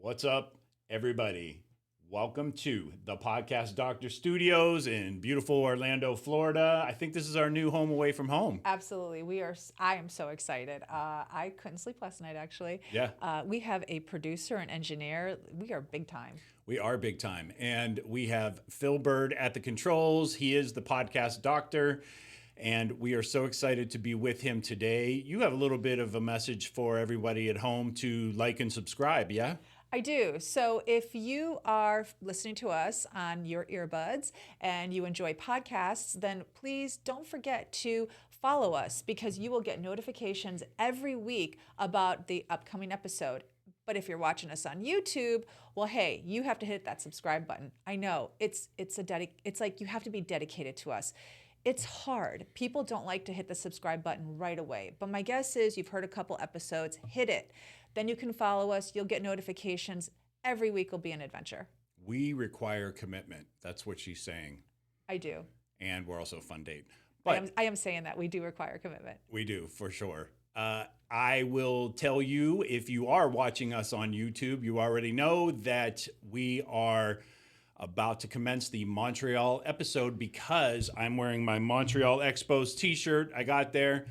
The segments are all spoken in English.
What's up, everybody? Welcome to the Podcast Doctor Studios in beautiful Orlando, Florida. I think this is our new home away from home. Absolutely. I am so excited. I couldn't sleep last night, actually. Yeah. We have a producer and engineer. We are big time. We are big time. And we have Phil Bird at the controls. He is the Podcast Doctor. And we are so excited to be with him today. You have a little bit of a message for everybody at home to like and subscribe, yeah? I do. So if you are listening to us on your earbuds and you enjoy podcasts, then please don't forget to follow us because you will get notifications every week about the upcoming episode. But if you're watching us on YouTube, well, hey, you have to hit that subscribe button. I know it's like you have to be dedicated to us. It's hard. People don't like to hit the subscribe button right away. But my guess is you've heard a couple episodes, hit it. Then you can follow us. You'll get notifications. Every week will be an adventure. We require commitment. That's what she's saying. I do. And we're also a fun date. But I am saying that we do require commitment. We do, for sure. I will tell you, if you are watching us on YouTube, you already know that we are about to commence the Montreal episode because I'm wearing my Montreal Expos t-shirt I got there.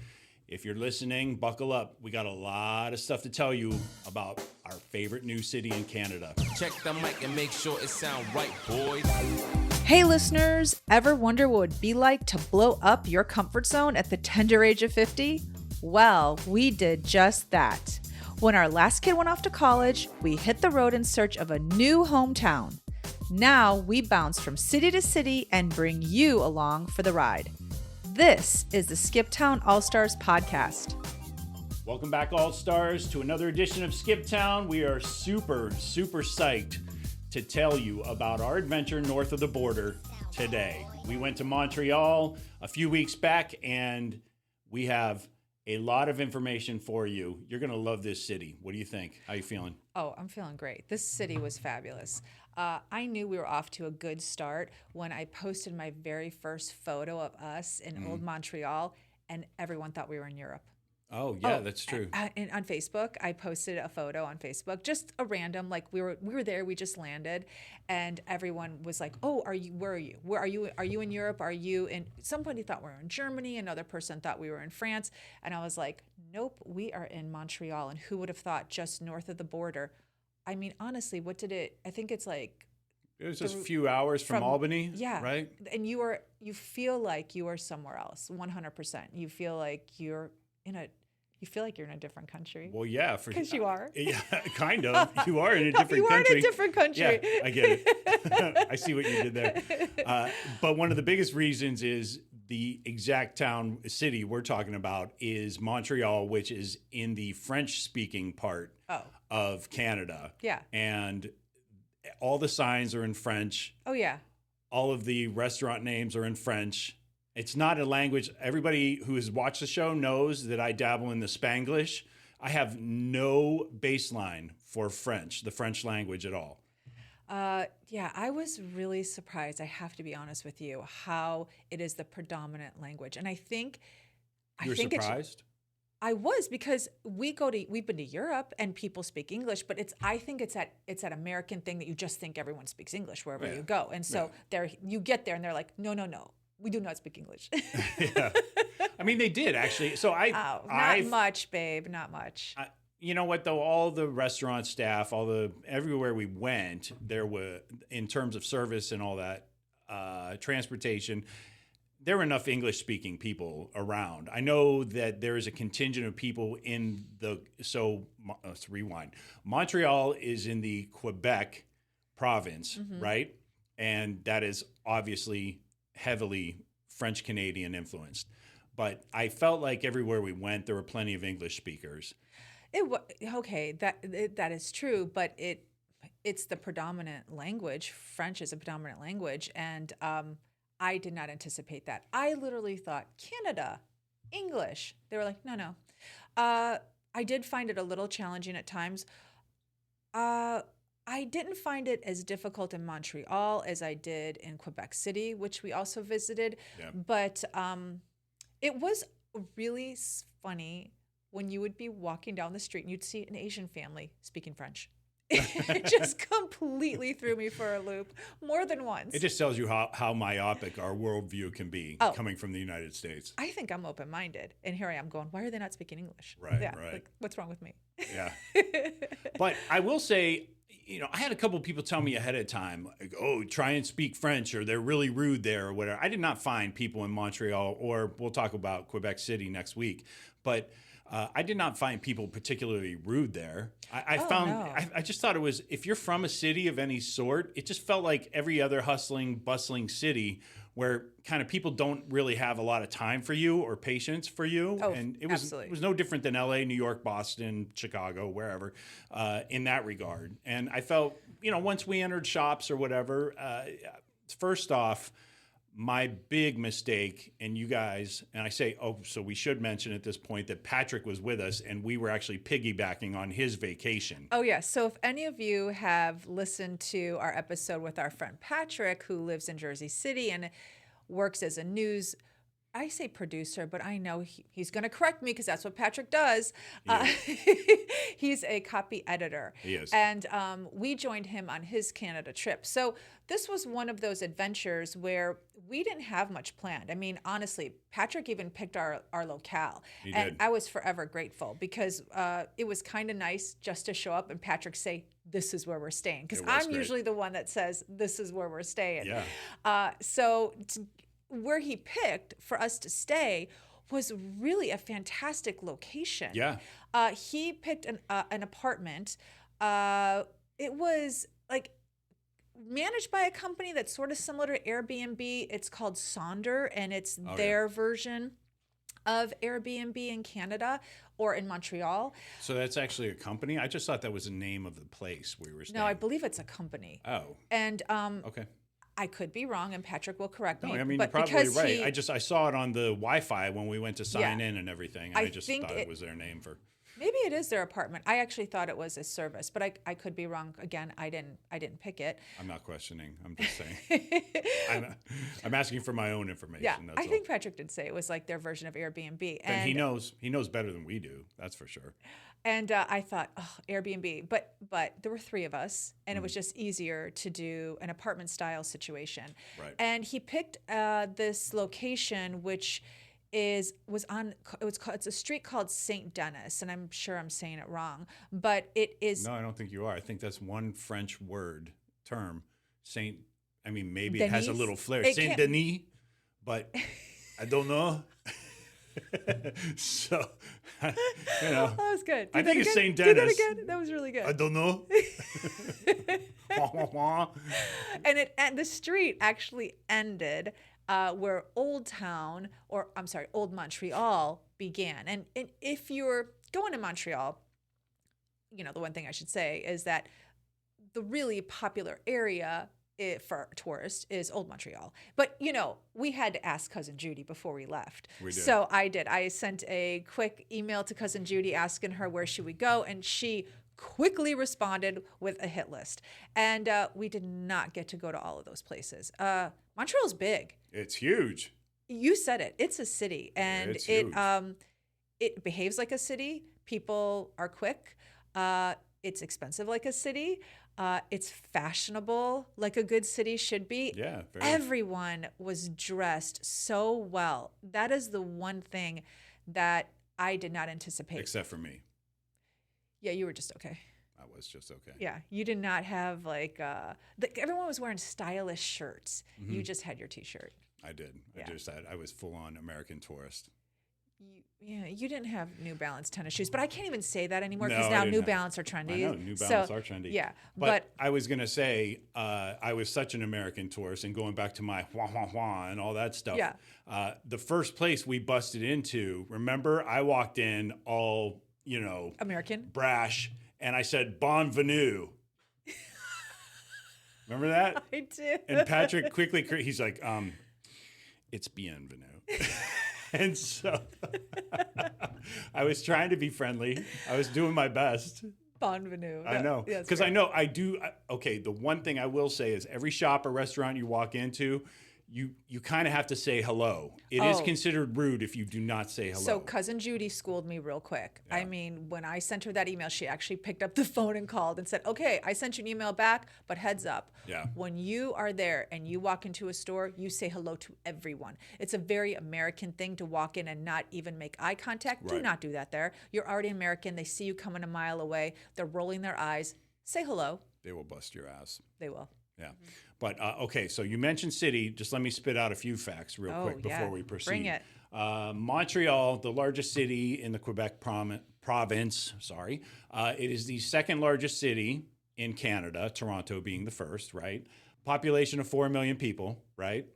If you're listening, buckle up. We got a lot of stuff to tell you about our favorite new city in Canada. Check the mic and make sure it sound right, boys. Hey listeners, ever wonder what it would be like to blow up your comfort zone at the tender age of 50? Well, we did just that. When our last kid went off to college, we hit the road in search of a new hometown. Now we bounce from city to city and bring you along for the ride. This is the Skiptown All-Stars podcast. Welcome back, All-Stars, to another edition of Skiptown. We are super psyched to tell you about our adventure north of the border today. We went to Montreal a few weeks back, and we have a lot of information for you. You're going to love this city. What do you think? How you feeling? Oh, I'm feeling great. This city was fabulous. I knew we were off to a good start when I posted my very first photo of us in Old Montreal, and everyone thought we were in Europe. Oh, yeah, that's true. And on Facebook, I posted a photo on Facebook, just a random, like we were there, we just landed, and everyone was like, "Oh, where are you? Where are you? Are you in Europe? Are you in?" Somebody thought we were in Germany, another person thought we were in France, and I was like, "Nope, we are in Montreal." And who would have thought just north of the border? I mean, honestly, I think it's like it was just a few hours from Albany, yeah, right? And you feel like you are somewhere else, 100%. You feel like you're in a different country. Well, yeah, because you are. Yeah, kind of. You are in a different country. You are in a different country. Yeah, I get it. I see what you did there. But one of the biggest reasons is the exact city we're talking about is Montreal, which is in the French-speaking part of Canada. Yeah. And all the signs are in French. Oh, yeah. All of the restaurant names are in French. It's not a language. Everybody who has watched the show knows that I dabble in the Spanglish. I have no baseline for French, the French language at all. Yeah, I was really surprised, I have to be honest with you, how it is the predominant language. And I think surprised? I was, because we've been to Europe and people speak English, but I think it's that American thing that you just think everyone speaks English wherever you go. And so you get there and they're like, no, we do not speak English. Yeah. I mean, they did actually. So not much, babe, not much. You know what though? All the restaurant staff, everywhere we went, there were, in terms of service and all that, transportation, there were enough English-speaking people around. I know that there is a contingent of people let's rewind. Montreal is in the Quebec province, right? And that is obviously heavily French-Canadian influenced. But I felt like everywhere we went, there were plenty of English speakers. That is true, but it's the predominant language. French is a predominant language, and I did not anticipate that. I literally thought, Canada, English. They were like, no. I did find it a little challenging at times. I didn't find it as difficult in Montreal as I did in Quebec City, which we also visited. Yeah. But it was really funny when you would be walking down the street and you'd see an Asian family speaking French. It just completely threw me for a loop more than once. It just tells you how myopic our worldview can be Oh. coming from the United States. I think I'm open-minded, and here I am going, why are they not speaking English? Right, yeah, right. Like, what's wrong with me? Yeah. But I will say, I had a couple people tell me ahead of time, like, oh, try and speak French, or they're really rude there, or whatever. I did not find people in Montreal, or we'll talk about Quebec City next week, but I did not find people particularly rude there. I just thought it was, if you're from a city of any sort, it just felt like every other hustling, bustling city where kind of people don't really have a lot of time for you or patience for you. Oh, and it absolutely. was no different than LA, New York, Boston, Chicago, wherever, in that regard. And I felt, once we entered shops or whatever, first off, my big mistake, and you guys, and I say, so we should mention at this point that Patrick was with us and we were actually piggybacking on his vacation. Oh, yeah. So if any of you have listened to our episode with our friend Patrick, who lives in Jersey City and works as a news, I say producer, but I know he's going to correct me because that's what Patrick does. He's a copy editor. He is. And we joined him on his Canada trip. So this was one of those adventures where we didn't have much planned. I mean, honestly, Patrick even picked our locale. He and did. I was forever grateful because it was kind of nice just to show up and Patrick say, this is where we're staying. Because It was I'm great. usually the one that says, this is where we're staying. Yeah. Where he picked for us to stay was really a fantastic location. Yeah. He picked an apartment. It was like managed by a company that's sort of similar to Airbnb. It's called Sonder, and it's their version of Airbnb in Canada or in Montreal. So that's actually a company? I just thought that was the name of the place we were staying. No, I believe it's a company. Oh. And Okay. I could be wrong, and Patrick will correct me. No, I mean, but you're probably because right. I saw it on the Wi-Fi when we went to sign in and everything. And I just think thought it was their name for. maybe it is their apartment. I actually thought it was a service, but I could be wrong. Again, I didn't pick it. I'm not questioning. I'm just saying. I'm asking for my own information. Yeah, that's I all. think Patrick did say it was like their version of Airbnb. And he knows better than we do. That's for sure. And I thought, Airbnb. But there were three of us, and it was just easier to do an apartment style situation. Right. And he picked this location, which it's a street called St. Denis, and I'm sure I'm saying it wrong, but it is. No, I don't think you are. I think that's one French term. Maybe it has a Denis? little flair. It Saint can't- Denis, but I don't know. So, That was good. I Do that think it's again. St. Do that Denis. again. That was really good. I don't know. And the street actually ended where Old Montreal began. And if you're going to Montreal, the one thing I should say is that the really popular area for tourists is Old Montreal. But, we had to ask Cousin Judy before we left. We did. So I did. I sent a quick email to Cousin Judy asking her where should we go, and she quickly responded with a hit list. And we did not get to go to all of those places. Montreal's big. It's huge. You said it. It's a city, and It's huge. it behaves like a city. People are quick. It's expensive like a city. It's fashionable like a good city should be. Yeah. Everyone was dressed so well. That is the one thing that I did not anticipate. Except for me. Yeah, you were just okay. I was just okay. Yeah, you did not have everyone was wearing stylish shirts. Mm-hmm. You just had your T-shirt. I did. Yeah. I was full on American tourist. You didn't have New Balance tennis shoes, but I can't even say that anymore No, because I now didn't New have- Balance are trendy. I know, New Balance are trendy. Yeah, But I was going to say, I was such an American tourist, and going back to my wah and all that stuff. Yeah. The first place we busted into, remember, I walked in all, American. brash, and I said, Bonvenue. Remember that? I did. And Patrick quickly, he's like, it's bienvenue. And so I was trying to be friendly. I was doing my best. Bonvenue. I know. Yeah, that's Because I great. know I do. Okay, the one thing I will say is every shop or restaurant you walk into, you kind of have to say hello. It is Oh. considered rude if you do not say hello. So cousin Judy schooled me real quick. Yeah. I mean, when I sent her that email, she actually picked up the phone and called and said, okay, I sent you an email back, but heads up. Yeah. When you are there and you walk into a store, you say hello to everyone. It's a very American thing to walk in and not even make eye contact. Do Right. not do that there. You're already American. They see you coming a mile away. They're rolling their eyes. Say hello. They will bust your ass. They will. Yeah. But okay, so you mentioned city. Just let me spit out a few facts real quick before yeah. we proceed. Bring it. Montreal, the largest city in the Quebec province, it is the second largest city in Canada, Toronto being the first, right? Population of 4 million people, right?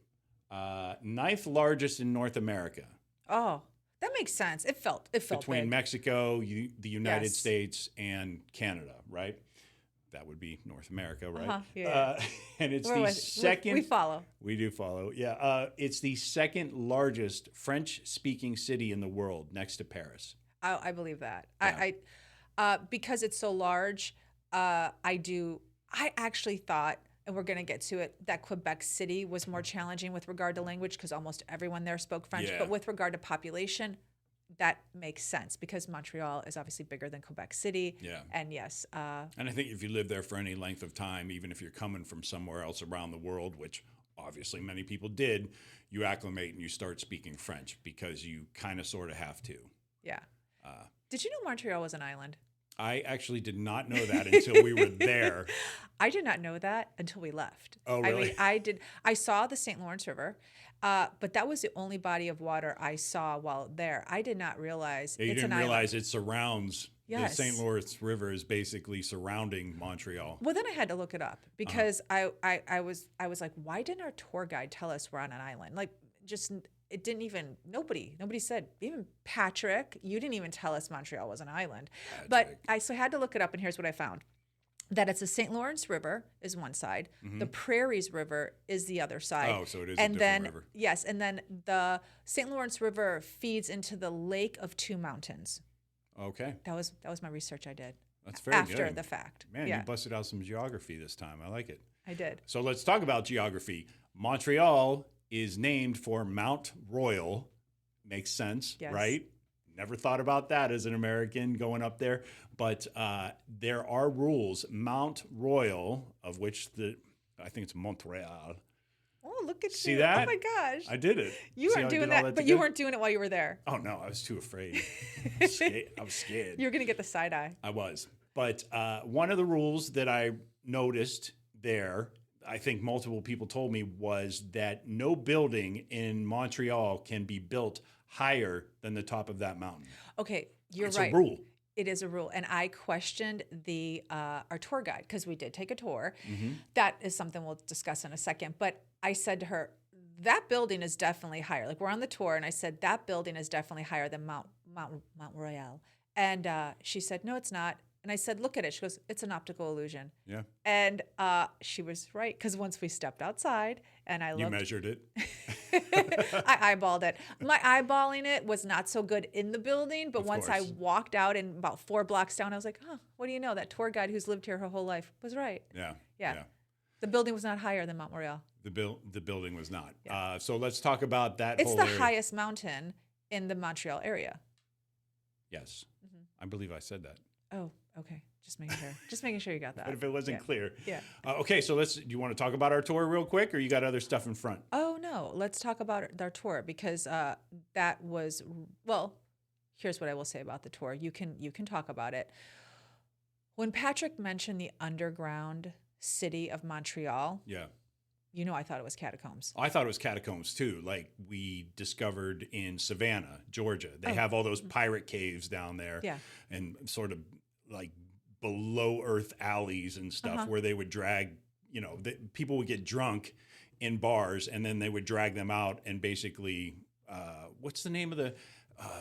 Ninth largest in North America. Oh, that makes sense. It felt Between big. Mexico, the United Yes. States, and Canada, right? That would be North America, right? Uh-huh, yeah. And it's We're the with- second. We follow. We do follow. Yeah. It's the second largest French-speaking city in the world, next to Paris. I believe that. Yeah. I because it's so large, I actually thought, and we're going to get to it, that Quebec City was more challenging with regard to language because almost everyone there spoke French. Yeah. But with regard to population, that makes sense because Montreal is obviously bigger than Quebec City. Yeah. And yes, And I think if you live there for any length of time, even if you're coming from somewhere else around the world, which obviously many people did, you acclimate and you start speaking French because you kind of sort of have to. yeah. Did you know Montreal was an island? I actually did not know that until we were there. I did not know that until we left. Oh, I really? mean, I saw the St. Lawrence River, but that was the only body of water I saw while there. I did not realize Yeah, you it's didn't an realize island. it surrounds Yes. the St. Lawrence River is basically surrounding Montreal. Well, then I had to look it up because I was like, why didn't our tour guide tell us we're on an island? Like, just it didn't even nobody said, even Patrick, you didn't even tell us Montreal was an island. But I had to look it up, and here's what I found. That it's the St. Lawrence River is one side, the Prairies River is the other side. Oh, so it is and a different then, river. Yes, and then the St. Lawrence River feeds into the Lake of Two Mountains. Okay. That was my research I did. That's very after good. the fact. Man, yeah, you busted out some geography this time. I like it. I did. So let's talk about geography. Montreal is named for Mont Royal. Makes sense, Yes. right? Never thought about that as an American going up there. But there are rules. Mount Royal, of which I think it's Montreal. Oh, look at See you. that? Oh my gosh. I did it. You See weren't how I doing did all that, but you together? weren't doing it while you were there. Oh, no, I was too afraid. I was scared. You were going to get the side eye. I was. But one of the rules that I noticed there, I think multiple people told me, was that no building in Montreal can be built higher than the top of that mountain. Okay, you're It's right. a rule. It is a rule, and I questioned our tour guide because we did take a tour. Mm-hmm. That is something we'll discuss in a second. But I said to her, that building is definitely higher. Like, we're on the tour, and I said that building is definitely higher than Mont Royal. And she said, no, it's not. And I said, look at it. She goes, it's an optical illusion. Yeah. And she was right, because once we stepped outside and I You looked, measured it. I eyeballed it. My eyeballing it was not so good in the building, but Of once I course. walked out and about 4 blocks down, I was like, huh, what do you know? That tour guide who's lived here her whole life was right. Yeah. Yeah. The building was not higher than Mont Royal. The building was not. Yeah. So let's talk about that It's whole the area. highest mountain in the Montreal area. Yes. I believe I said that. Oh, okay. Just making sure. Just making sure you got that. But if it wasn't Yeah. clear. Yeah. Okay, so do you want to talk about our tour real quick, or you got other stuff in front? Oh, no. Let's talk about our tour because that was, well, here's what I will say about the tour. You can talk about it. When Patrick mentioned the underground city of Montreal, Yeah. I thought it was catacombs. I thought it was catacombs too, like we discovered in Savannah, Georgia. They have all those pirate caves down there, Yeah. and sort of like below earth alleys and stuff where they would drag, people would get drunk in bars, and then they would drag them out and basically, what's the name of the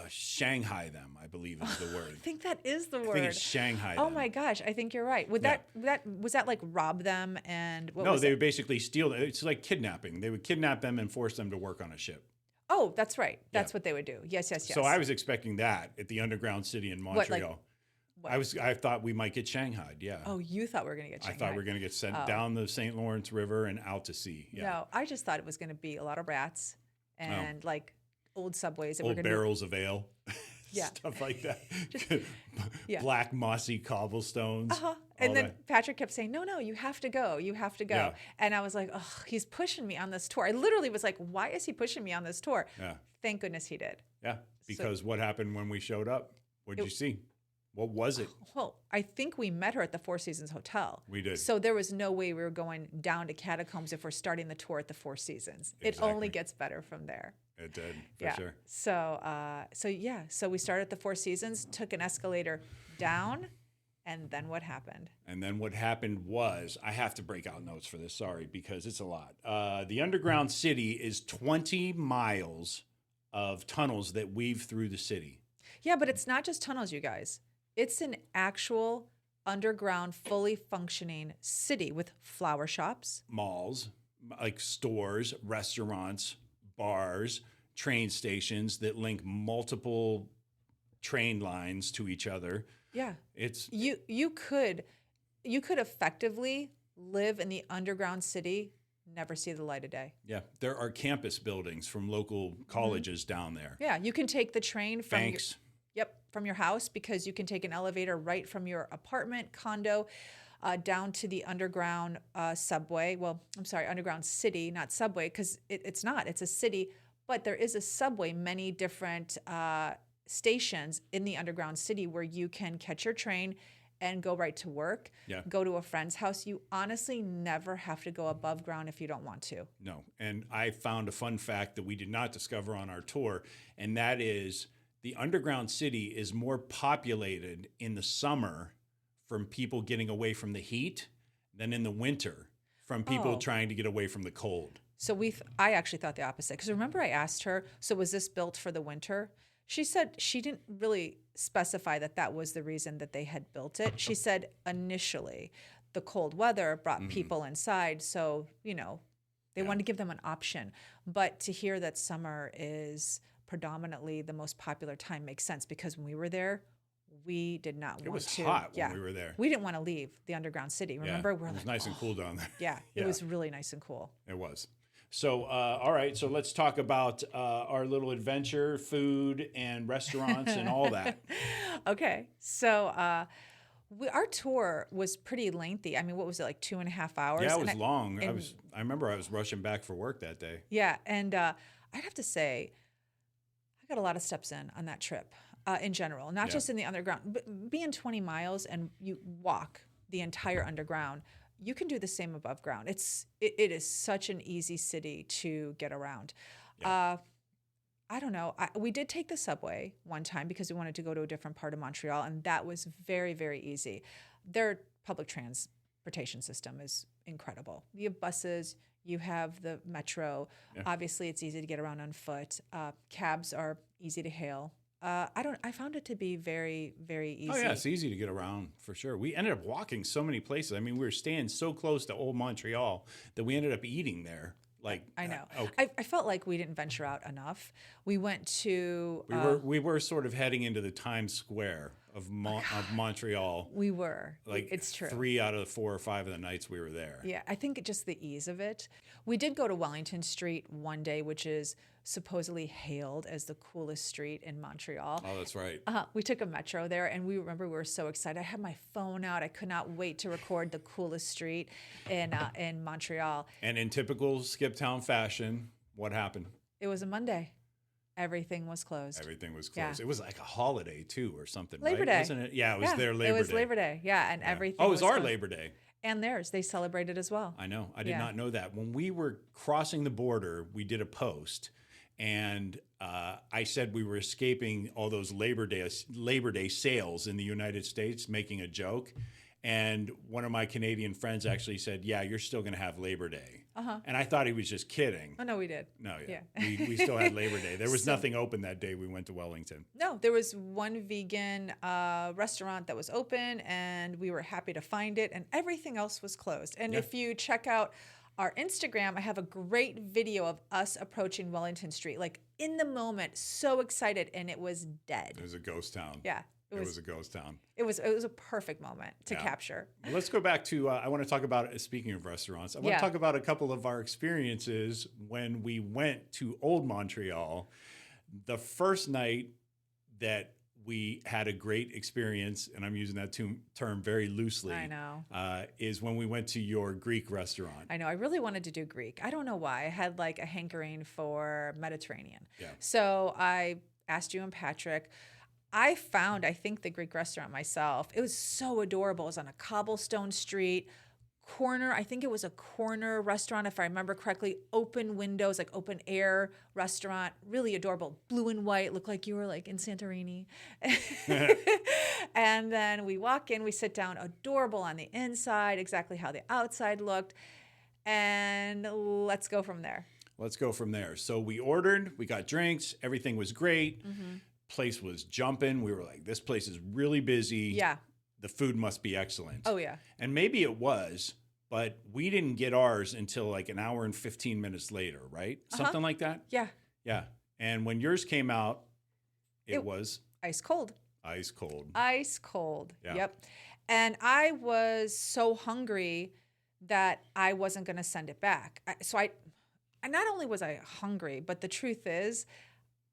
Shanghai them, I believe is the word. I think that is the I word. think it's Shanghai Oh them. my gosh, I think you're right. Would Yeah. that was that like rob them and what No, was they it? would basically steal them. It's like kidnapping. They would kidnap them and force them to work on a ship. Oh, that's right. That's Yeah. what they would do. Yes, yes, yes. So I was expecting that at the underground city in Montreal. I thought we might get shanghaied. Yeah. Oh, you thought we were going to get I Shanghai. thought we were going to get sent down the St. Lawrence River and out to sea. Yeah. No, I just thought it was going to be a lot of rats and like old subways. That Old were barrels of ale. Yeah. Stuff like that. yeah. Black mossy cobblestones. And then Patrick kept saying, no, you have to go. You have to go. Yeah. And I was like, oh, he's pushing me on this tour. I literally was like, why is he pushing me on this tour? Yeah. Thank goodness he did. Yeah. Because what happened when we showed up? What did you see? What was it? Well, I think we met her at the Four Seasons Hotel. We did. So there was no way we were going down to Catacombs if we're starting the tour at the Four Seasons. Exactly. It only gets better from there. It did, for sure. So we started at the Four Seasons, took an escalator down, and then what happened? And then what happened was, I have to break out notes for this, sorry, because it's a lot. The underground city is 20 miles of tunnels that weave through the city. Yeah, but it's not just tunnels, you guys. It's an actual underground, fully functioning city with flower shops, Malls, like stores, restaurants, bars, train stations that link multiple train lines to each other. Yeah. It's you could effectively live in the underground city, never see the light of day. Yeah, there are campus buildings from local colleges down there. Yeah, you can take the train from Banks. from your house, because you can take an elevator right from your apartment, condo, down to the underground subway. Well, I'm sorry, underground city, not subway, because it's not. It's a city, but there is a subway, many different stations in the underground city where you can catch your train and go right to work, go to a friend's house. You honestly never have to go above ground if you don't want to. No, and I found a fun fact that we did not discover on our tour, and that is the underground city is more populated in the summer from people getting away from the heat than in the winter from people trying to get away from the cold. So I actually thought the opposite, because remember I asked her, so was this built for the winter? She said she didn't really specify that was the reason that they had built it. She said initially the cold weather brought people inside, so, they wanted to give them an option. But to hear that summer is predominantly the most popular time makes sense, because when we were there, we did not want to. It was hot when we were there. We didn't want to leave the underground city. Remember? It was nice and cool down there. Yeah, it was really nice and cool. It was. So, all right. So let's talk about our little adventure, food and restaurants and all that. Okay. So our tour was pretty lengthy. I mean, what was it, like 2.5 hours? Yeah, it was long. I remember I was rushing back for work that day. Yeah. And I'd have to say, I got a lot of steps in on that trip in general, not just in the underground. But being 20 miles and you walk the entire underground, you can do the same above ground. It is such an easy city to get around. Yeah. I don't know. We did take the subway one time because we wanted to go to a different part of Montreal, and that was very, very easy. Their public transportation system is incredible. You have buses, you have the metro. Yeah. Obviously, it's easy to get around on foot. Cabs are easy to hail. I found it to be very, very easy. Oh yeah, it's easy to get around for sure. We ended up walking so many places. I mean, we were staying so close to Old Montreal that we ended up eating there. Like I know. I felt like we didn't venture out enough. We went to. We were sort of heading into the Times Square of Montreal. We were. Like it's true. 3 out of the 4 or 5 of the nights we were there. Yeah, I think just the ease of it. We did go to Wellington Street one day, which is supposedly hailed as the coolest street in Montreal. Oh, that's right. We took a metro there, and we were so excited. I had my phone out. I could not wait to record the coolest street in Montreal. And in typical Skiptown fashion, what happened? It was a Monday. Everything was closed. Everything was closed. Yeah. It was like a holiday too, or something. Labor Day, wasn't it? Yeah, it was their Labor Day. It was Labor Day. Yeah, and everything. Oh, it was our closed. Labor Day. And theirs. They celebrated as well. I know. I did not know that. When we were crossing the border, we did a post, and I said we were escaping all those Labor Day sales in the United States, making a joke. And one of my Canadian friends actually said, "Yeah, you're still going to have Labor Day." And I thought he was just kidding. Oh no, we did. No, yeah. We still had Labor Day. There was nothing open that day we went to Wellington. No, there was one vegan restaurant that was open, and we were happy to find it, and everything else was closed. And if you check out our Instagram, I have a great video of us approaching Wellington Street, like in the moment, so excited, and it was dead. It was a ghost town. Yeah. It was a ghost town. It was a perfect moment to capture. Well, let's go back to, I want to talk about, speaking of restaurants, I want to talk about a couple of our experiences when we went to Old Montreal. The first night that we had a great experience, and I'm using that term very loosely. I know. Is when we went to your Greek restaurant. I know. I really wanted to do Greek. I don't know why. I had like a hankering for Mediterranean. Yeah. So I asked you and Patrick. I think, the Greek restaurant myself. It was so adorable. It was on a cobblestone street, corner. I think it was a corner restaurant, if I remember correctly. Open windows, like open air restaurant. Really adorable. Blue and white. Looked like you were like in Santorini. And then we walk in, we sit down. Adorable on the inside, exactly how the outside looked. And let's go from there. So we ordered, we got drinks, everything was great. Mm-hmm. Place was jumping. We were like, this place is really busy. Yeah. The food must be excellent. Oh, yeah. And maybe it was, but we didn't get ours until like an hour and 15 minutes later, right? Something like that? Yeah. Yeah. And when yours came out, it was ice cold. Ice cold. Ice cold. Yeah. Yep. And I was so hungry that I wasn't going to send it back. And not only was I hungry, but the truth is,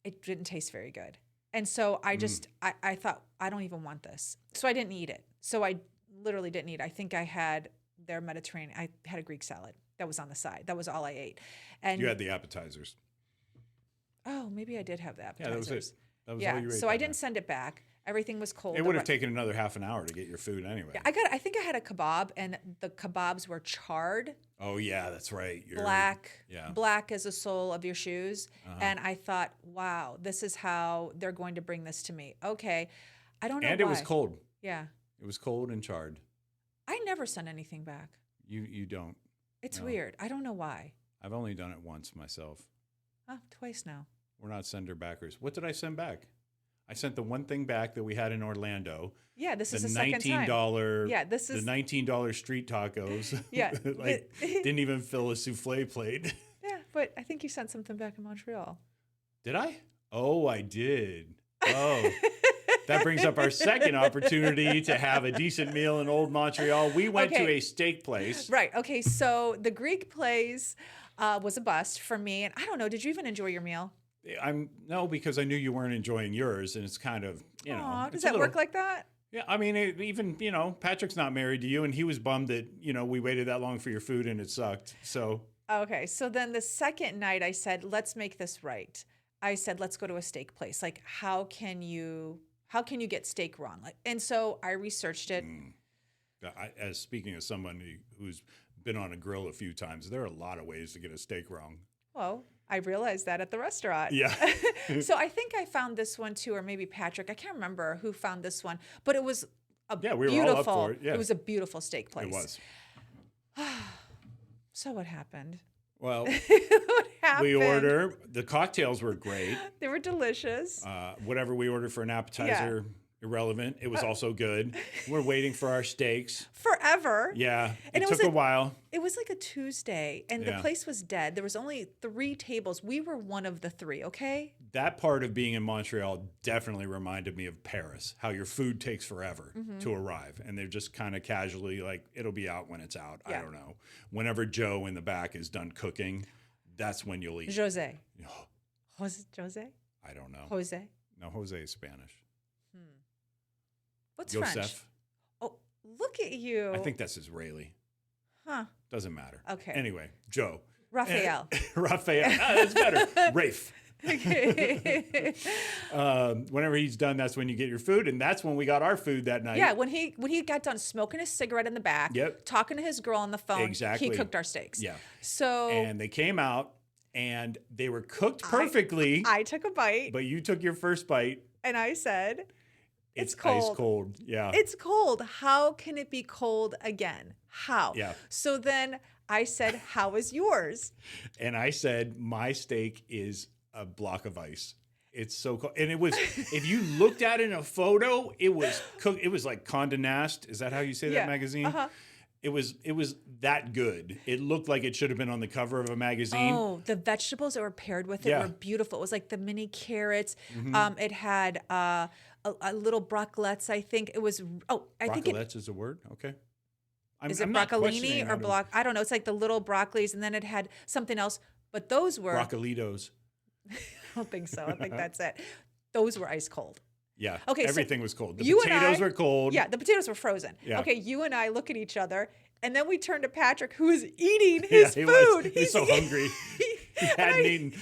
it didn't taste very good. And so I thought, I don't even want this. So I didn't eat it. So I literally didn't eat. I think I had their Mediterranean. I had a Greek salad that was on the side. That was all I ate. And you had the appetizers. Oh, maybe I did have the appetizers. Yeah, that was it. That was all you ate. So I didn't send it back. Everything was cold. It would have taken another half an hour to get your food anyway. Yeah, I think I had a kebab, and the kebabs were charred. Oh yeah, that's right. Black as the sole of your shoes. And I thought, wow, this is how they're going to bring this to me. Okay, I don't know. And why. it was cold. Yeah, it was cold and charred. I never send anything back. You don't. It's weird. I don't know why. I've only done it once myself. Oh, twice now. We're not sender backers. What did I send back? I sent the one thing back that we had in Orlando. Yeah, this is the second time. $19. Yeah, this is the $19 street tacos. Yeah, like didn't even fill a souffle plate. Yeah, but I think you sent something back in Montreal. Did I? Oh, I did. Oh, that brings up our second opportunity to have a decent meal in Old Montreal. We went to a steak place. Right. Okay. So the Greek place was a bust for me, and I don't know. Did you even enjoy your meal? No, because I knew you weren't enjoying yours, and it's kind of, does that work like that? Yeah, I mean, even Patrick's not married to you, and he was bummed that we waited that long for your food and it sucked. So okay, so then the second night I said, let's make this right. I said, let's go to a steak place. Like, how can you get steak wrong? Like, and so I researched it. As speaking as someone who's been on a grill a few times, there are a lot of ways to get a steak wrong. Well, I realized that at the restaurant. Yeah. So I think I found this one too, or maybe Patrick. I can't remember who found this one, but it was we were all up for it. Yeah. It was a beautiful steak place. It was. So what happened? Well, What happened? we order. The cocktails were great. They were delicious. Whatever we ordered for an appetizer, irrelevant. It was also good. We're waiting for our steaks. Forever. Yeah. And it took a while. It was like a Tuesday, and the place was dead. There was only 3 tables. We were one of the 3, okay? That part of being in Montreal definitely reminded me of Paris, how your food takes forever to arrive. And they're just kind of casually like, it'll be out when it's out. Yeah. I don't know. Whenever Joe in the back is done cooking, that's when you'll eat. Jose? Jose? I don't know. Jose? No, Jose is Spanish. What's Joseph. French? Oh, look at you. I think that's Israeli. Huh. Doesn't matter. Okay. Anyway, Joe. Raphael. Raphael. That's better. Rafe. Okay. Whenever he's done, that's when you get your food, and that's when we got our food that night. Yeah, when he got done smoking his cigarette in the back, talking to his girl on the phone, he cooked our steaks. Yeah. So and they came out, and they were cooked perfectly. I took a bite, but you took your first bite, and I said, "It's cold. Ice cold. Yeah, it's cold. How can it be cold again? How?" Yeah. So then I said, "How is yours?" And I said, "My steak is a block of ice. It's so cold." And it was, if you looked at it in a photo, it was cooked. It was like Condé Nast. Is that how you say that magazine? Uh-huh. It was that good. It looked like it should have been on the cover of a magazine. Oh, the vegetables that were paired with it were beautiful. It was like the mini carrots. It had a little broccolettes. I think it was. Oh, I think Broccolettes is a word. Okay. is it I'm not questioning broccolini or block? I don't know. It's like the little broccolis, and then it had something else. But those were. Broccolitos. I don't think so. I think that's it. Those were ice cold. Yeah. Okay, so Everything was cold. The you and potatoes I- were cold. Yeah, the potatoes were frozen. Yeah. Okay, you and I look at each other, and then we turn to Patrick, who is eating his he food. was. He's so hungry. He hadn't eaten.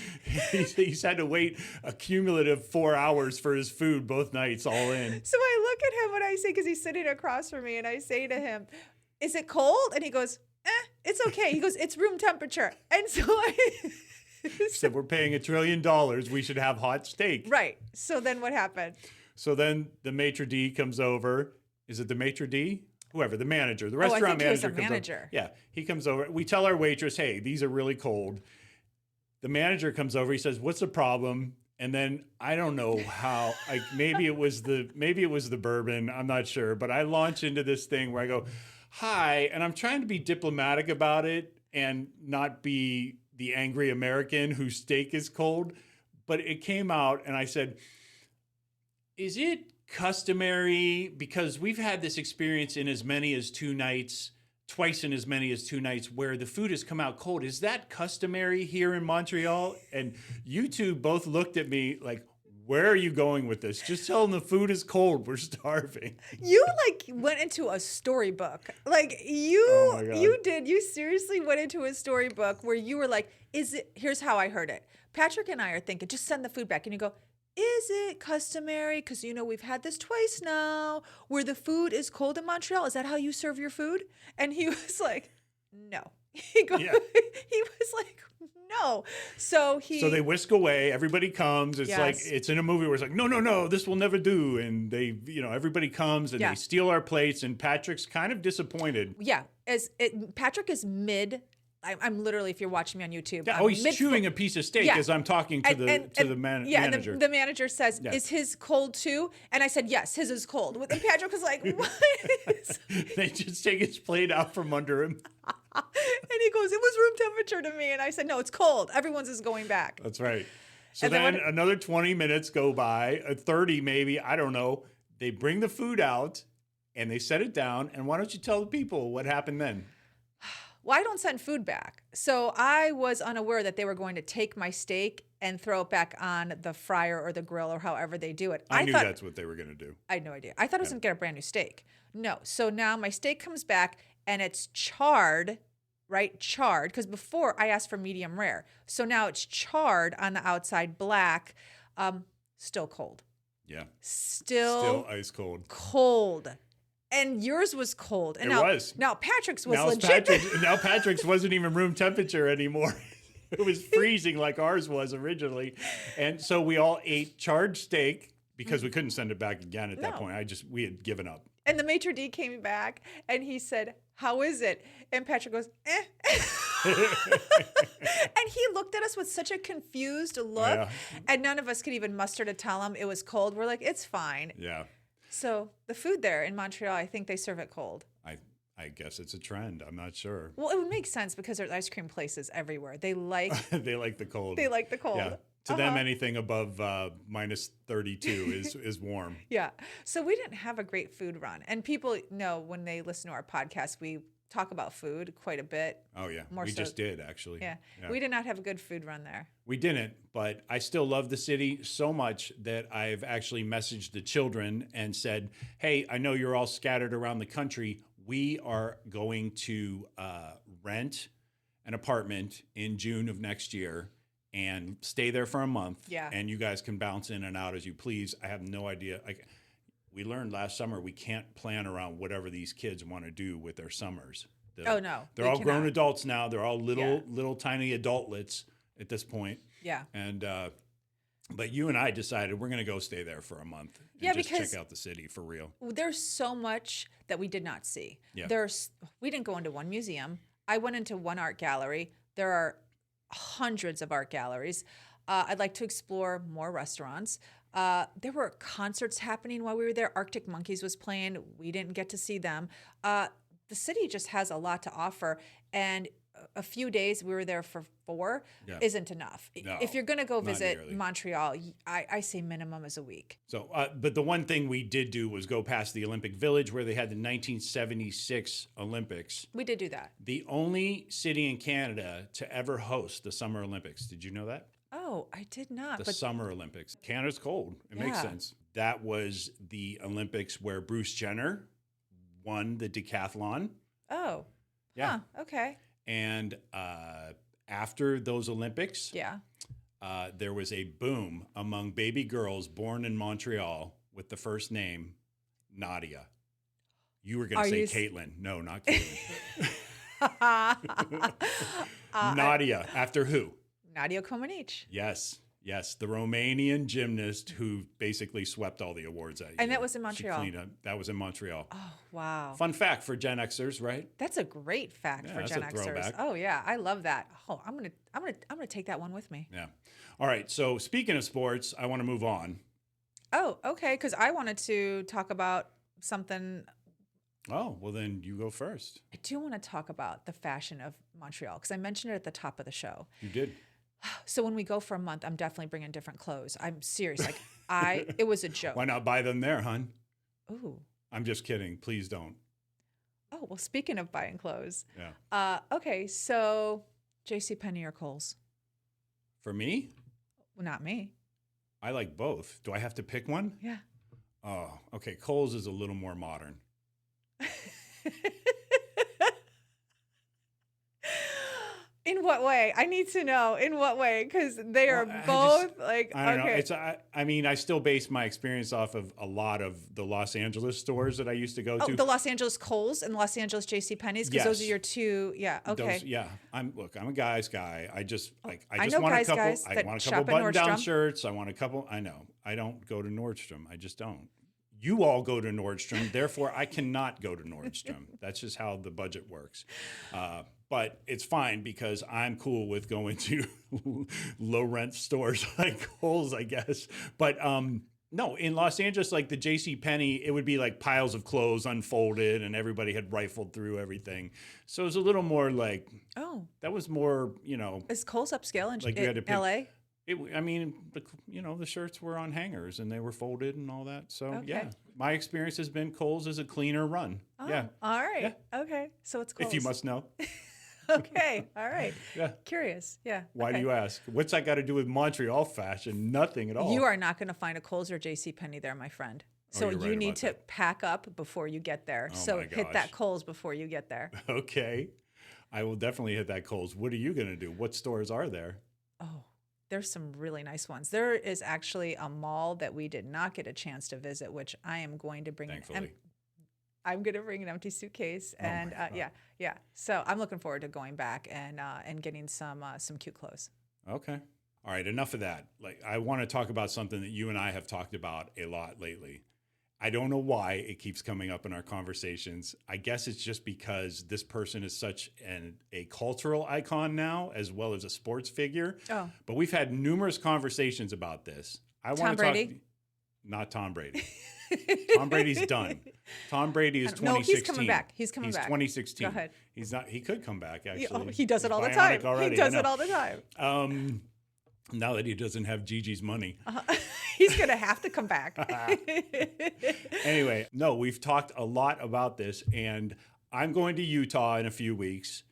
He's had to wait a cumulative 4 hours for his food both nights, all in. So I look at him and I say, because he's sitting across from me, and I say to him, "Is it cold?" And he goes, "It's okay." He goes, "It's room temperature." And so He said, we're paying $1 trillion. We should have hot steak. Right. So then what happened? So then the maitre d' comes over. Is it the maitre d'? Whoever, the manager, the I restaurant think he was manager the comes manager. over. Yeah, he comes over. We tell our waitress, hey, these are really cold. The manager comes over. He says, what's the problem? And then I don't know how, like maybe it was the bourbon. I'm not sure. But I launch into this thing where I go, hi, and I'm trying to be diplomatic about it and not be the angry American whose steak is cold. But it came out and I said, is it customary? Because we've had this experience in as many as 2 nights, twice in as many as 2 nights, where the food has come out cold. Is that customary here in Montreal? And you two both looked at me like, where are you going with this? Just tell them the food is cold. We're starving. You like went into a storybook. Like Oh my God. you seriously went into a storybook where you were like, here's how I heard it. Patrick and I are thinking, just send the food back. And you go, is it customary? Because, we've had this twice now where the food is cold in Montreal. Is that how you serve your food? And he was like, no. He was like, no. So they whisk away. Everybody comes. It's like, Yes. it's in a movie where it's like, no, this will never do. And they, everybody comes and Yeah. they steal our plates. And Patrick's kind of disappointed. Yeah. Patrick is mid. I'm literally, if you're watching me on YouTube. Yeah, he's chewing a piece of steak Yeah. as I'm talking to the manager. And the manager says, Yeah. is his cold too? And I said, yes, his is cold. And Patrick was like, what? They just take his plate out from under him. And he goes, it was room temperature to me. And I said, no, it's cold. Everyone's is going back. That's right. So And then then another 20 minutes go by, 30 maybe, I don't know. They bring the food out and they set it down. And why don't you tell the people what happened then? Well, I don't send food back. So I was unaware that they were going to take my steak and throw it back on the fryer or the grill or however they do it. I knew thought, that's what they were going to do. I had no idea. I thought I was going to get a brand new steak. No. So now my steak comes back and it's charred, right? Charred. Because before I asked for medium rare. So now it's charred on the outside, black, still cold. Yeah. Still ice cold. cold. And yours was cold. And It was. Now Patrick's was legit. Now Patrick's wasn't even room temperature anymore. It was freezing like ours was originally. And so we all ate charred steak because we couldn't send it back again at that No. point. We had given up. And the maitre d' came back and he said, how is it? And Patrick goes, eh. And he looked at us with such a confused look. Yeah. And none of us could even muster to tell him it was cold. We're like, it's fine. Yeah. So the food there in Montreal, I think they serve it cold. I guess it's a trend. I'm not sure. Well, it would make sense because there's ice cream places everywhere. They like They like the cold. they like the cold. Yeah. To them, anything above minus 32 is warm. Yeah. So we didn't have a great food run. And people know when they listen to our podcast, we talk about food quite a bit. Oh, yeah. More We so- just did, actually. Yeah. We did not have a good food run there. We didn't, but I still love the city so much that I've actually messaged the children and said, hey, I know you're all scattered around the country. We are going to rent an apartment in June of next year and stay there for a month. Yeah. And you guys can bounce in and out as you please. I have no idea. We learned last summer we can't plan around whatever these kids want to do with their summers. Oh, no. They're we all grown cannot. adults now. They're all Yeah. little tiny adultlets at this point. Yeah. And but you and I decided we're going to go stay there for a month and Yeah, just because- check out the city for real. There's so much that we did not see. Yeah. We didn't go into one museum. I went into one art gallery. There are hundreds of art galleries. I'd like to explore more restaurants. There were concerts happening while we were there. Arctic Monkeys was playing. We didn't get to see them. The city just has a lot to offer. And a few days. We were there for 4 Yeah. isn't enough. No, If you're going to go not visit nearly. Montreal, I say minimum is a week. So, but the one thing we did do was go past the Olympic Village where they had the 1976 Olympics. We did do that. The only city in Canada to ever host the Summer Olympics. Did you know that? Oh, I did not. The But Summer Olympics. Canada's cold. It makes Yeah. sense. That was the Olympics where Bruce Jenner won the decathlon. oh, Yeah. huh, okay, And after those Olympics, yeah. there was a boom among baby girls born in Montreal with the first name Nadia. You were going Are to say you s- Caitlin. No, not Caitlin. Nadia. After who? Nadia Comaneci. Yes. Yes. The Romanian gymnast who basically swept all the awards that year. And that was in She Montreal. cleaned up. That was in Montreal. Oh, wow. Fun fact for Gen Xers, right? That's a great fact Yeah, for that's Gen a Xers. throwback. Oh yeah, I love that. Oh, I'm gonna take that one with me. Yeah. All right. So speaking of sports, I want to move on. Oh, okay, because I wanted to talk about something. Oh, well, then you go first. I do want to talk about the fashion of Montreal because I mentioned it at the top of the show. You did. So when we go for a month, I'm definitely bringing different clothes. I'm serious. Like it was a joke. Why not buy them there, hon? Ooh. I'm just kidding. Please don't. Oh, well, speaking of buying clothes. Yeah. Okay, so JCPenney or Kohl's? For me, Well, not me. I like both. Do I have to pick one? Yeah. Oh, okay. Kohl's is a little more modern. In what way? I need to know in what way because they are Well, both like I don't know. okay. It's I mean, I still base my experience off of a lot of the Los Angeles stores that I used to go Oh, to. the Los Angeles Kohl's and Los Angeles JCPenney's because those are Yes. your two. Yeah. Okay. Those, yeah, I'm a guy's guy. I just I just know want guys a couple. that I want a shop couple at button-down Nordstrom. shirts. I want a couple. I know. I don't go to Nordstrom. I just don't. You all go to Nordstrom, therefore I cannot go to Nordstrom. That's just how the budget works. But it's fine because I'm cool with going to low rent stores like Kohl's, I guess. But no, in Los Angeles, like the JCPenney, it would be like piles of clothes unfolded and everybody had rifled through everything. So it was a little more like, Oh, that was more, is Kohl's upscale in, Like you had to pick- LA? I mean, the shirts were on hangers and they were folded and all that. So Okay. yeah, my experience has been Kohl's is a cleaner run. Oh, Yeah, all right. Okay. So it's Kohl's. if you must know. Okay. All right. Yeah. Curious. Yeah. Why do okay. you ask? What's that got to do with Montreal fashion? Nothing at all. You are not going to find a Kohl's or JCPenney there, my friend. Oh, So you're you right need about to that. pack up before you get there. Oh So my hit gosh. that Kohl's before you get there. Okay, I will definitely hit that Kohl's. What are you gonna do? What stores are there? Oh, there's some really nice ones. There is actually a mall that we did not get a chance to visit, which I am going to bring. Thankfully. I'm going to bring an empty suitcase, Oh my and God. yeah. So I'm looking forward to going back and getting some cute clothes. Okay. All right, enough of that. Like, I want to talk about something that you and I have talked about a lot lately. I don't know why it keeps coming up in our conversations. I guess it's just because this person is such a cultural icon now, as well as a sports figure. Oh. But we've had numerous conversations about this. I Tom want to Brady? talk. Not Tom Brady. Tom Brady's done. Tom Brady is 2016. No, he's coming back. He's coming back. 2016. Go ahead. He's not. He could come back. Actually, He does it He's all the bionic time. already, He I does it know. all the time. Now that he doesn't have Gigi's money. He's going to have to come back. Anyway, no, we've talked a lot about this, and I'm going to Utah in a few weeks,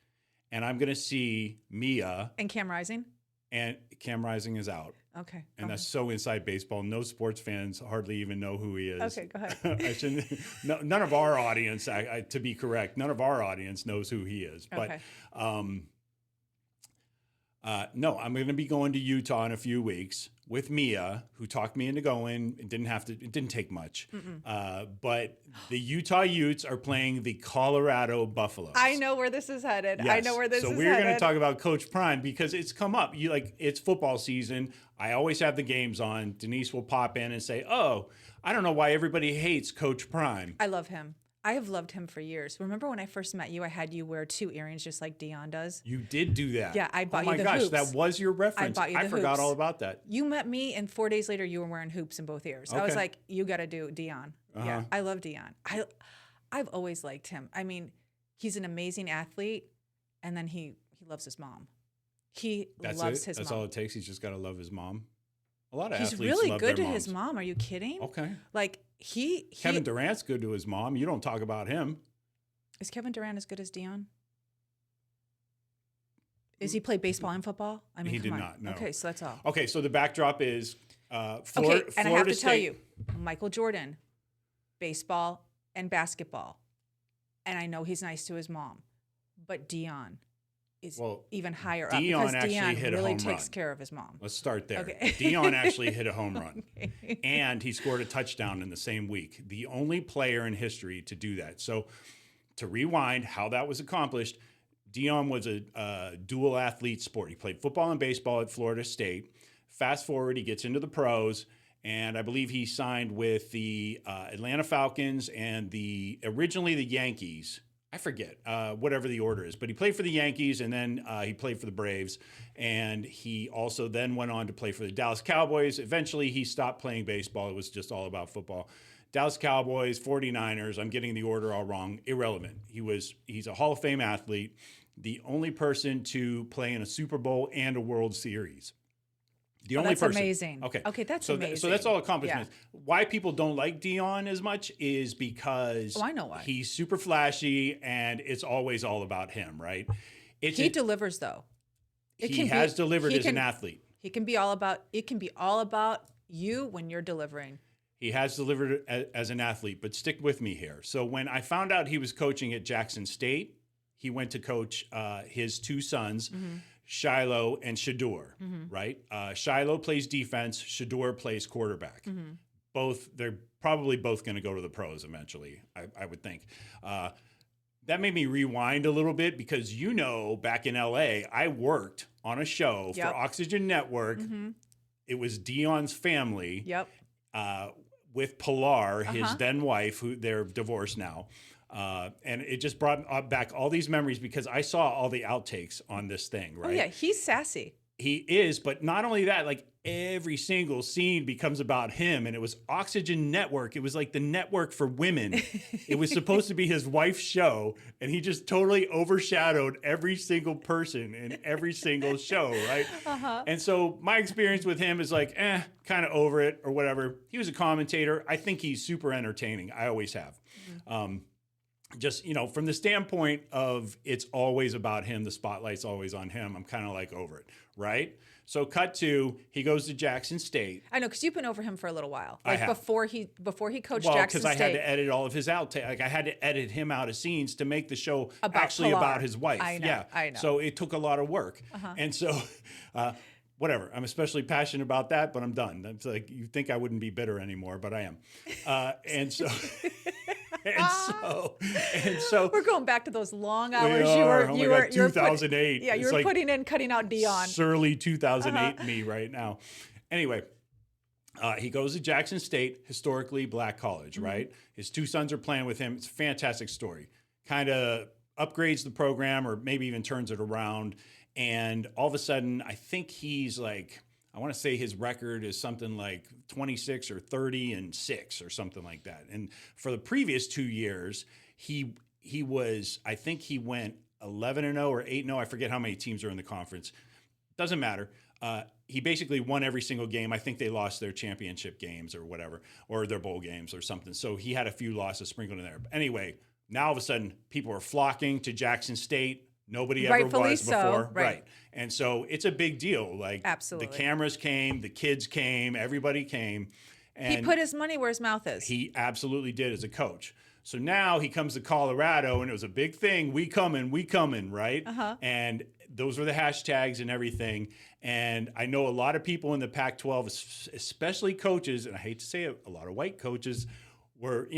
and I'm going to see Mia, And Cam Rising? and Cam Rising is out. Okay. And go that's so inside baseball. No sports fans hardly even know who he is. Okay, go ahead. I shouldn't, none of our audience, to be correct, none of our audience knows who he is. Okay. But no, I'm going to be going to Utah in a few weeks with Mia, who talked me into going. It didn't take much. But the Utah Utes are playing the Colorado Buffaloes. I know where this is headed. I Yes. know where this so is we're headed. going to talk about Coach Prime because it's come up. It's football season. I always have the games on. Denise will pop in and say, "Oh, I don't know why everybody hates Coach Prime." I love him. I have loved him for years. Remember when I first met you, I had you wear 2 earrings just like Dion does? You did do that. Yeah, I bought oh you my the gosh, hoops. that was your reference. bought you the forgot hoops. all about that. You met me, and 4 days later, you were wearing hoops in both ears. I was Okay. like, you got to do Dion. Yeah, Uh-huh. I love Dion. I've always liked him. I mean, he's an amazing athlete, and then he he loves his mom. He That's loves it? his That's mom. all it takes? He's just got to love his mom? A lot of He's athletes really love good their to his moms. mom. Are you kidding? Okay. Like he Kevin Durant's good to his mom. You don't talk about him. Is Kevin Durant as good as Dion? Is he play baseball and football? I mean, He come did on. not, no. Okay, so that's all. Okay, so the backdrop is Okay, and I have to tell State. you, Michael Jordan, baseball and basketball, and I know he's nice to his mom, but Dion is even higher up Dion because actually Dion hit a really home takes run. care of his mom. Let's start there. Okay. Dion actually hit a home run, Okay. and he scored a touchdown in the same week. The only player in history to do that. So to rewind how that was accomplished, Dion was a dual athlete sport. He played football and baseball at Florida State. Fast forward, he gets into the pros, and I believe he signed with the Atlanta Falcons and originally the Yankees. I forget whatever the order is, but he played for the Yankees, and then he played for the Braves, and he also then went on to play for the Dallas Cowboys. Eventually, he stopped playing baseball. It was just all about football. Dallas Cowboys, 49ers, I'm getting the order all wrong, irrelevant. He's a Hall of Fame athlete, the only person to play in a Super Bowl and a World Series. The only that's person. amazing. Okay, that's amazing. So that's all accomplishments. Yeah. Why people don't like Dion as much is because I know why. He's super flashy and it's always all about him, right? He delivers though. He has delivered as an athlete. It can be all about you when you're delivering. He has delivered as an athlete, but stick with me here. So when I found out he was coaching at Jackson State, he went to coach his two sons, Shiloh and Shador, right? Shiloh plays defense, Shador plays quarterback. They're probably both going to go to the pros eventually, I would think. That made me rewind a little bit because, back in LA, I worked on a show for Oxygen Network. It was Dion's family. Yep. With Pilar, his then wife, who they're divorced now. And it just brought back all these memories because I saw all the outtakes on this thing, right? Oh, yeah. He's sassy. He is, but not only that, like every single scene becomes about him. And it was Oxygen Network. It was like the network for women. It was supposed to be his wife's show. And he just totally overshadowed every single person in every single show, right? And so my experience with him is like, kind of over it or whatever. He was a commentator. I think he's super entertaining. I always have. Just, from the standpoint of it's always about him, the spotlight's always on him, I'm kind of like over it, right? So cut to, he goes to Jackson State. I know, because you've been over him for a little while. I have. Before he coached Jackson State. Well, because I had to edit all of his outtakes. Like I had to edit him out of scenes to make the show actually Pilar. about his wife. I know, Yeah. I know. So it took a lot of work. And so, whatever. I'm especially passionate about that, but I'm done. That's like, you think I wouldn't be bitter anymore, but I am. And so... And so we're going back to those long hours. You were 2008. You were cutting out Dion. Surly 2008 me right now. Anyway, he goes to Jackson State, historically black college, right? His two sons are playing with him. It's a fantastic story. Kind of upgrades the program or maybe even turns it around. And all of a sudden, I think he's like, I want to say his record is something like 26 or 30-6 or something like that. And for the previous 2 years, he was, I think he went 11-0 or 8-0. I forget how many teams are in the conference. Doesn't matter. He basically won every single game. I think they lost their championship games or whatever, or their bowl games or something. So he had a few losses sprinkled in there. But anyway, now all of a sudden, people are flocking to Jackson State. Nobody ever was before. Right. And so it's a big deal. Like absolutely. The cameras came, the kids came, everybody came. And he put his money where his mouth is. He absolutely did as a coach. So now he comes to Colorado and it was a big thing. We coming, right? And those were the hashtags and everything. And I know a lot of people in the Pac-12, especially coaches, and I hate to say it, a lot of white coaches were,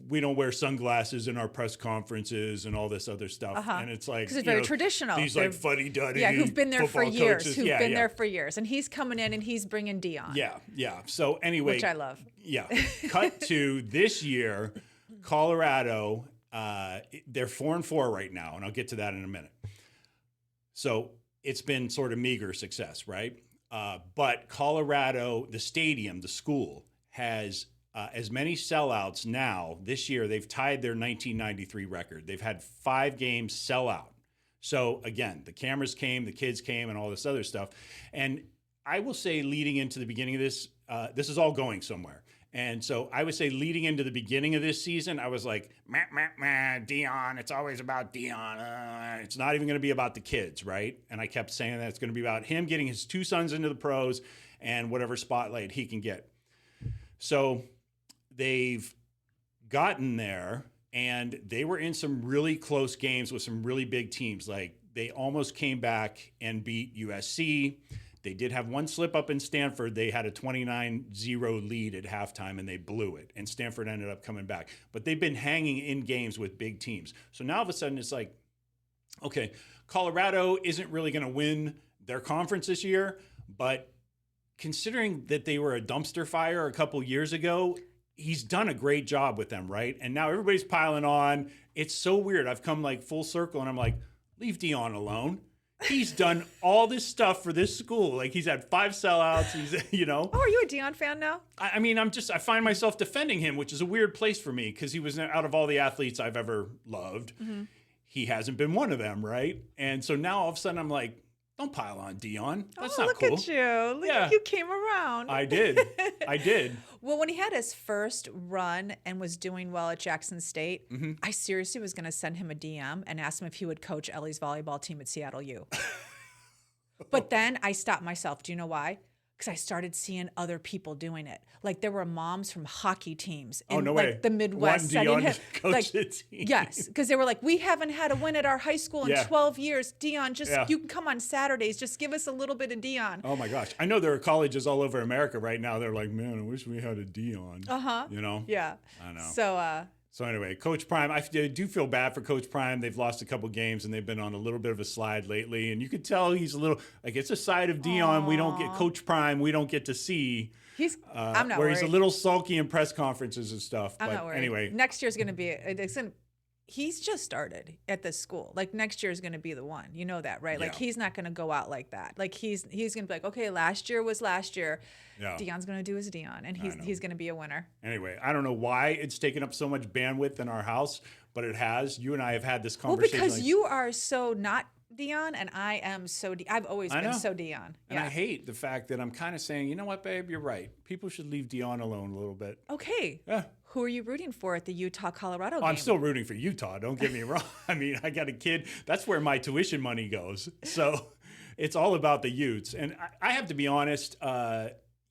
we don't wear sunglasses in our press conferences and all this other stuff. And it's like, because it's very traditional. These like fuddy-duddy who've been there for years. Coaches. There for years. And he's coming in and he's bringing Dion. Yeah. So anyway. Which I love. Yeah. Cut to this year, Colorado, they're 4-4 right now. And I'll get to that in a minute. So it's been sort of meager success, right? But Colorado, the stadium, the school, has as many sellouts now this year. They've tied their 1993 record. They've had 5 games sell out. So again, the cameras came, the kids came, and all this other stuff. And I will say leading into the beginning of this, this is all going somewhere. And so I would say leading into the beginning of this season, I was like, Dion, it's always about Dion. It's not even going to be about the kids, right? And I kept saying that it's going to be about him getting his 2 sons into the pros and whatever spotlight he can get. So they've gotten there, and they were in some really close games with some really big teams. Like they almost came back and beat USC. They did have one slip up in Stanford. They had a 29-0 lead at halftime, and they blew it. And Stanford ended up coming back. But they've been hanging in games with big teams. So now all of a sudden it's like, okay, Colorado isn't really going to win their conference this year. But considering that they were a dumpster fire a couple years ago, he's done a great job with them, right? And now everybody's piling on. It's so weird. I've come like full circle, and I'm like, leave Dion alone. He's done all this stuff for this school. Like he's had 5 sellouts. He's, you know. Oh, are you a Dion fan now? I mean, I find myself defending him, which is a weird place for me because he was out of all the athletes I've ever loved. Mm-hmm. He hasn't been one of them, right? And so now all of a sudden I'm like, don't pile on Dion. That's not cool. Look at you. Look, you came around. I did. Well, when he had his first run and was doing well at Jackson State, I seriously was going to send him a DM and ask him if he would coach Ellie's volleyball team at Seattle U. But then I stopped myself. Do you know why? Because I started seeing other people doing it. Like there were moms from hockey teams in the Midwest setting him. Yes, because they were like, we haven't had a win at our high school in 12 years. Dion, you can come on Saturdays. Just give us a little bit of Dion. Oh my gosh. I know there are colleges all over America right now. They're like, man, I wish we had a Dion. You know? Yeah. I know. So anyway, Coach Prime, I do feel bad for Coach Prime. They've lost a couple games, and they've been on a little bit of a slide lately. And you could tell he's a little, like, it's a side of Dion we don't get, Coach Prime, we don't get to see. I'm not where worried. He's a little sulky in press conferences and stuff. I'm not worried. Anyway. Next year's going to be, he's just started at this school. Like next year is going to be the one. You know that, right? Like he's not going to go out like that. Like he's going to be like, okay, last year was last year. Yeah. Dion's going to do his Dion, and he's going to be a winner. Anyway, I don't know why it's taken up so much bandwidth in our house, but it has. You and I have had this conversation. Well, because you are so not Dion, and I am so I've always been so Dion. And I hate the fact that I'm kind of saying, you know what, babe, you're right. People should leave Dion alone a little bit. Okay. Yeah. Who are you rooting for at the Utah-Colorado game? I'm still rooting for Utah. Don't get me wrong. I mean, I got a kid. That's where my tuition money goes. So it's all about the Utes. And I have to be honest,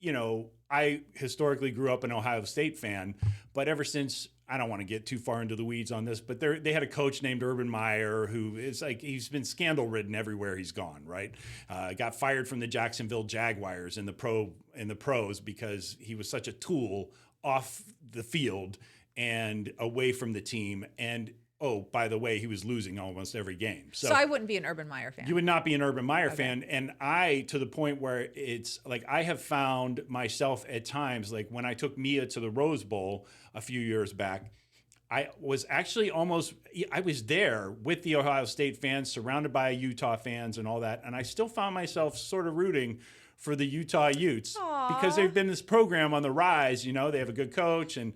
you know, I historically grew up an Ohio State fan, but ever since, I don't want to get too far into the weeds on this, but they had a coach named Urban Meyer who is like, he's been scandal ridden everywhere he's gone, right? Got fired from the Jacksonville Jaguars in the pros because he was such a tool off the field and away from the team. And oh, by the way, he was losing almost every game. So I wouldn't be an Urban Meyer fan. You would not be an Urban Meyer fan. And to the point where it's like I have found myself at times, like when I took Mia to the Rose Bowl a few years back, I was actually I was there with the Ohio State fans, surrounded by Utah fans and all that. And I still found myself sort of rooting for the Utah Utes because they've been this program on the rise. You know, they have a good coach and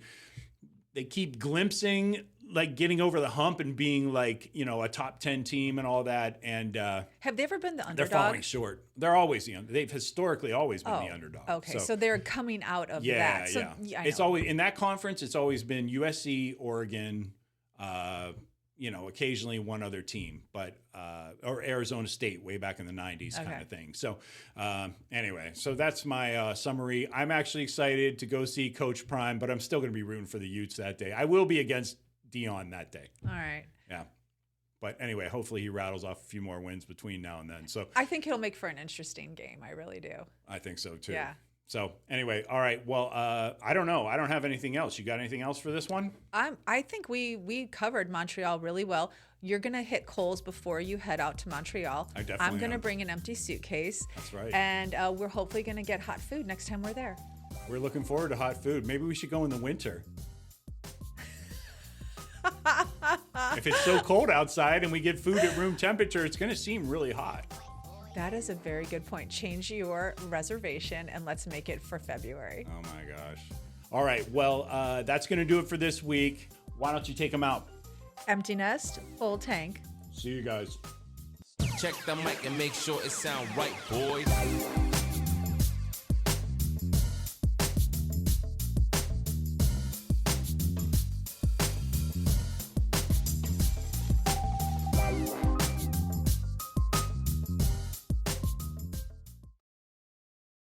they keep glimpsing like getting over the hump and being like, you know, a top 10 team and all that. And have they ever been the underdog? They're falling short. They're always they've historically always been the underdog. Okay, so they're coming out of that. So, yeah. It's always in that conference. It's always been USC, Oregon, you know, occasionally one other team, but or Arizona State way back in the 90s kind of thing. So anyway, so that's my summary. I'm actually excited to go see Coach Prime, but I'm still going to be rooting for the Utes that day. I will be against Dion that day. All right. Yeah. But anyway, hopefully he rattles off a few more wins between now and then. So I think it'll make for an interesting game. I really do. I think so too. Yeah. So anyway, all right. Well, I don't know. I don't have anything else. You got anything else for this one? I think we covered Montreal really well. You're gonna hit Kohl's before you head out to Montreal. I definitely I'm gonna bring an empty suitcase. That's right. And we're hopefully gonna get hot food next time we're there. We're looking forward to hot food. Maybe we should go in the winter. If it's so cold outside and we get food at room temperature, it's going to seem really hot. That is a very good point. Change your reservation and let's make it for February. Oh my gosh. All right. Well, that's going to do it for this week. Why don't you take them out? Empty nest, full tank. See you guys. Check the mic and make sure it sound right, boys.